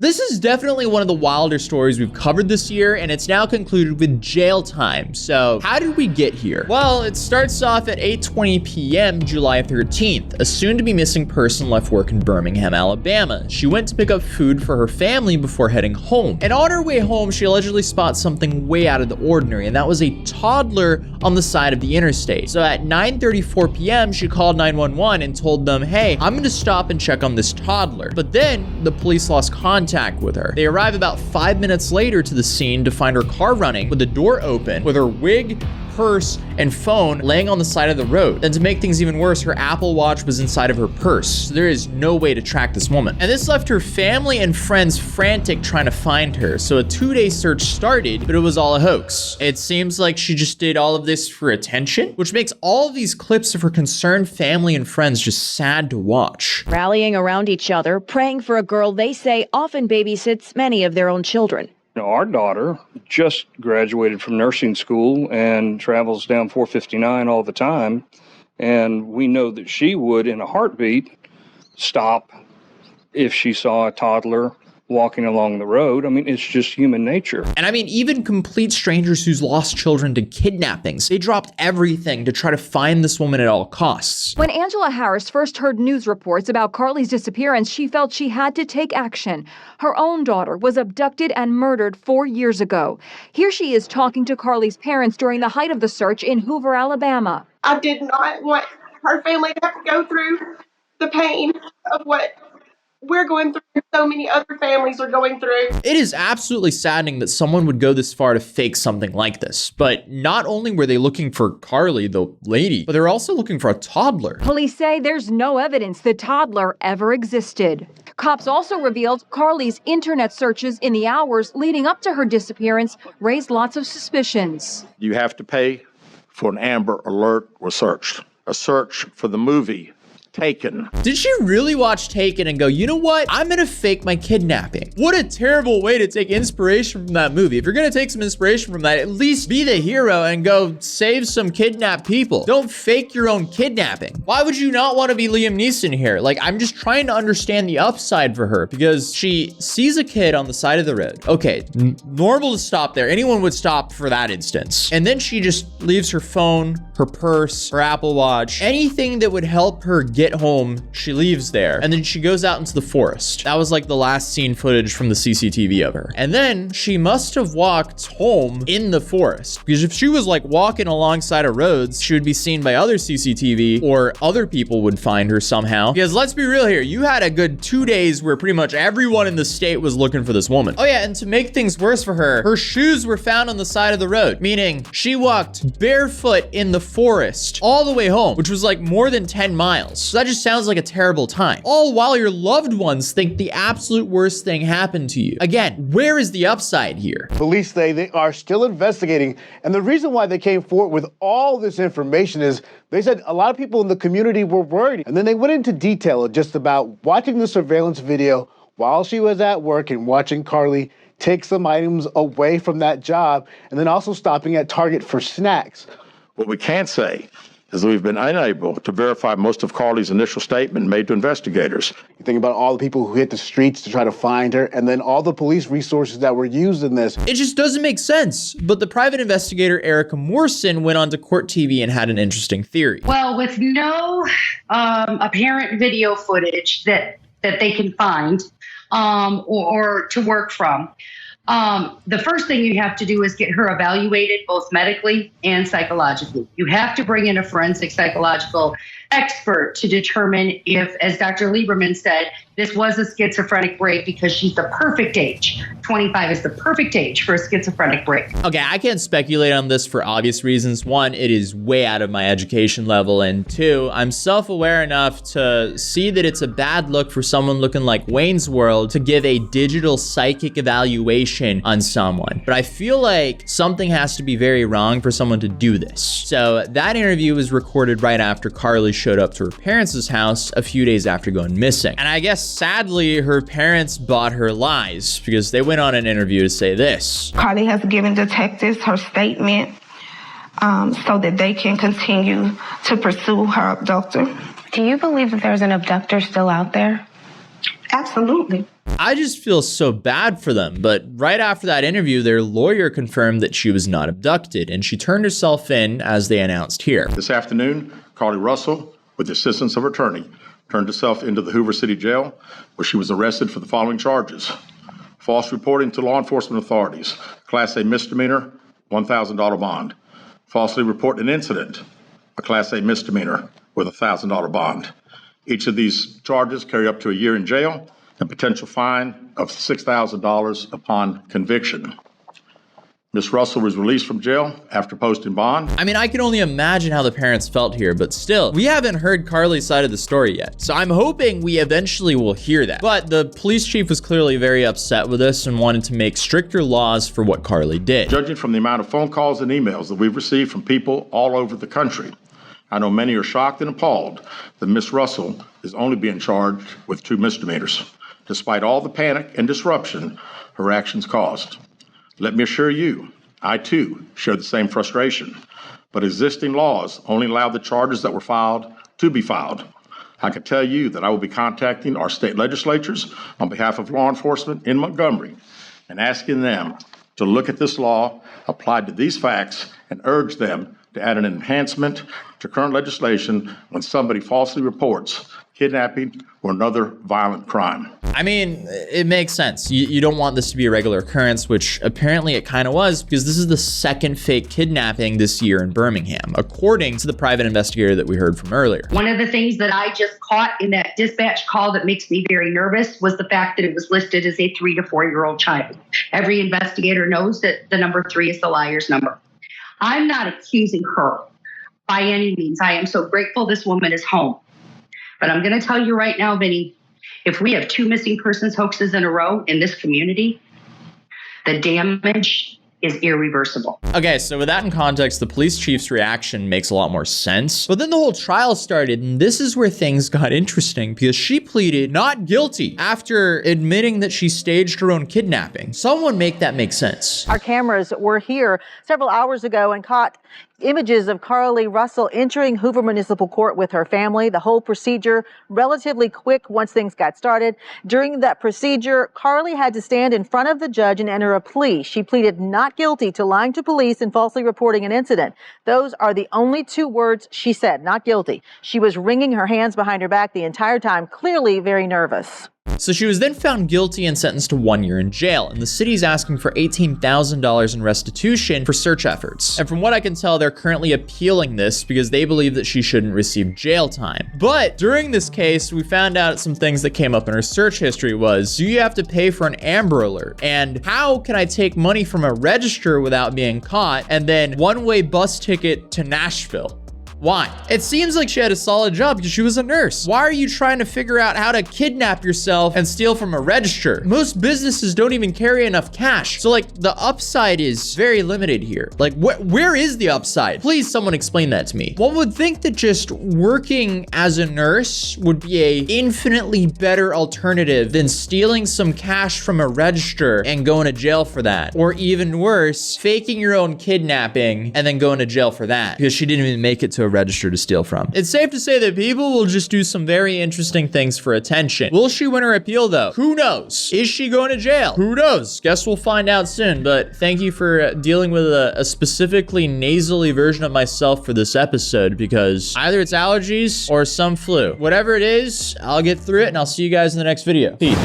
This is definitely one of the wilder stories we've covered this year, and it's now concluded with jail time. So how did we get here? Well, it starts off at 8:20 p.m. July 13th. A soon-to-be missing person left work in Birmingham, Alabama. She went to pick up food for her family before heading home. And on her way home, she allegedly spots something way out of the ordinary, and that was a toddler on the side of the interstate. So at 9:34 p.m., she called 911 and told them, hey, I'm gonna stop and check on this toddler. But then the police lost contact with her. They arrive about 5 minutes later to the scene to find her car running with the door open, with her wig, purse, and phone laying on the side of the road. Then to make things even worse, her Apple Watch was inside of her purse. So there is no way to track this woman. And this left her family and friends frantic trying to find her. So a 2-day search started, but it was all a hoax. It seems like she just did all of this for attention, which makes all of these clips of her concerned family and friends just sad to watch. Rallying around each other, praying for a girl they say often babysits many of their own children. Our daughter just graduated from nursing school and travels down 459 all the time. And we know that she would, in a heartbeat, stop if she saw a toddler walking along the road. I mean, it's just human nature. And I mean, even complete strangers who's lost children to kidnappings, they dropped everything to try to find this woman at all costs. When Angela Harris first heard news reports about Carly's disappearance, she felt she had to take action. Her own daughter was abducted and murdered 4 years ago. Here she is talking to Carly's parents during the height of the search in Hoover, Alabama. I did not want her family to have to go through the pain of what we're going through, so many other families are going through. It is absolutely saddening that someone would go this far to fake something like this. But not only were they looking for Carly, the lady, but they're also looking for a toddler. Police say there's no evidence the toddler ever existed. Cops also revealed Carly's internet searches in the hours leading up to her disappearance raised lots of suspicions. You have to pay for an Amber Alert research, a search for the movie Taken. Did she really watch Taken and go, you know what? I'm gonna fake my kidnapping. What a terrible way to take inspiration from that movie. If you're gonna take some inspiration from that, at least be the hero and go save some kidnapped people. Don't fake your own kidnapping. Why would you not want to be Liam Neeson here? Like, I'm just trying to understand the upside for her, because she sees a kid on the side of the road. Okay, normal to stop there. Anyone would stop for that instance. And then she just leaves her phone, her purse, her Apple Watch, anything that would help her get home, she leaves there. And then she goes out into the forest. That was like the last seen footage from the CCTV of her. And then she must have walked home in the forest, because if she was like walking alongside of roads, she would be seen by other CCTV, or other people would find her somehow. Because let's be real here, you had a good 2 days where pretty much everyone in the state was looking for this woman. Oh yeah, and to make things worse for her, her shoes were found on the side of the road, meaning she walked barefoot in the forest all the way home, which was like more than 10 miles. So that just sounds like a terrible time. All while your loved ones think the absolute worst thing happened to you. Again, where is the upside here? Police say they are still investigating, and the reason why they came forward with all this information is they said a lot of people in the community were worried. And then they went into detail just about watching the surveillance video while she was at work and watching Carly take some items away from that job, and then also stopping at Target for snacks. What we can say is that we've been unable to verify most of Carly's initial statement made to investigators. You think about all the people who hit the streets to try to find her, and then all the police resources that were used in this. It just doesn't make sense. But the private investigator, Erica Morrison, went on to Court TV and had an interesting theory. Well, with no apparent video footage that they can find or to work from, the first thing you have to do is get her evaluated both medically and psychologically. You have to bring in a forensic psychological expert to determine if, as Dr. Lieberman said, this was a schizophrenic break, because she's the perfect age. 25 is the perfect age for a schizophrenic break. Okay, I can't speculate on this for obvious reasons. One, it is way out of my education level. And two, I'm self-aware enough to see that it's a bad look for someone looking like Wayne's World to give a digital psychic evaluation on someone. But I feel like something has to be very wrong for someone to do this. So that interview was recorded right after Carly showed up to her parents' house a few days after going missing. And I guess sadly, her parents bought her lies, because they went on an interview to say this. Carly has given detectives her statement so that they can continue to pursue her abductor. Do you believe that there's an abductor still out there? Absolutely. I just feel so bad for them. But right after that interview, their lawyer confirmed that she was not abducted, and she turned herself in as they announced here. This afternoon, Carly Russell, with the assistance of her attorney, turned herself into the Hoover City Jail, where she was arrested for the following charges: false reporting to law enforcement authorities, Class A misdemeanor, $1,000 bond; falsely reporting an incident, a Class A misdemeanor with a $1,000 bond. Each of these charges carry up to a year in jail and potential fine of $6,000 upon conviction. Ms. Russell was released from jail after posting bond. I mean, I can only imagine how the parents felt here, but still, we haven't heard Carly's side of the story yet. So I'm hoping we eventually will hear that. But the police chief was clearly very upset with this and wanted to make stricter laws for what Carly did. Judging from the amount of phone calls and emails that we've received from people all over the country, I know many are shocked and appalled that Ms. Russell is only being charged with 2 misdemeanors, despite all the panic and disruption her actions caused. Let me assure you, I too share the same frustration, but existing laws only allow the charges that were filed to be filed. I can tell you that I will be contacting our state legislatures on behalf of law enforcement in Montgomery and asking them to look at this law applied to these facts and urge them to add an enhancement to current legislation when somebody falsely reports kidnapping or another violent crime. I mean, it makes sense. You don't want this to be a regular occurrence, which apparently it kind of was, because this is the second fake kidnapping this year in Birmingham, according to the private investigator that we heard from earlier. One of the things that I just caught in that dispatch call that makes me very nervous was the fact that it was listed as a 3 to 4-year-old child. Every investigator knows that the number 3 is the liar's number. I'm not accusing her by any means. I am so grateful this woman is home. But I'm going to tell you right now, Vinny, if we have 2 missing persons hoaxes in a row in this community, the damage is irreversible. Okay, so with that in context, the police chief's reaction makes a lot more sense. But then the whole trial started, and this is where things got interesting, because she pleaded not guilty after admitting that she staged her own kidnapping. Someone make that make sense. Our cameras were here several hours ago and caught images of Carly Russell entering Hoover Municipal Court with her family. The whole procedure relatively quick once things got started. During that procedure, Carly had to stand in front of the judge and enter a plea. She pleaded not guilty to lying to police and falsely reporting an incident. Those are the only 2 words she said, not guilty. She was wringing her hands behind her back the entire time, clearly very nervous. So she was then found guilty and sentenced to 1 year in jail, and the city's asking for $18,000 in restitution for search efforts. And from what I can tell, they're currently appealing this because they believe that she shouldn't receive jail time. But during this case, we found out some things that came up in her search history was, do you have to pay for an Amber Alert? And how can I take money from a register without being caught? And then one-way bus ticket to Nashville. Why? It seems like she had a solid job because she was a nurse. Why are you trying to figure out how to kidnap yourself and steal from a register? Most businesses don't even carry enough cash. So like the upside is very limited here. Like where is the upside? Please someone explain that to me. One would think that just working as a nurse would be a infinitely better alternative than stealing some cash from a register and going to jail for that. Or even worse, faking your own kidnapping and then going to jail for that because she didn't even make it to a register to steal from. It's safe to say that people will just do some very interesting things for attention. Will she win her appeal though? Who knows? Is she going to jail? Who knows? Guess we'll find out soon, but thank you for dealing with a specifically nasally version of myself for this episode because either it's allergies or some flu. Whatever it is, I'll get through it and I'll see you guys in the next video. Peace.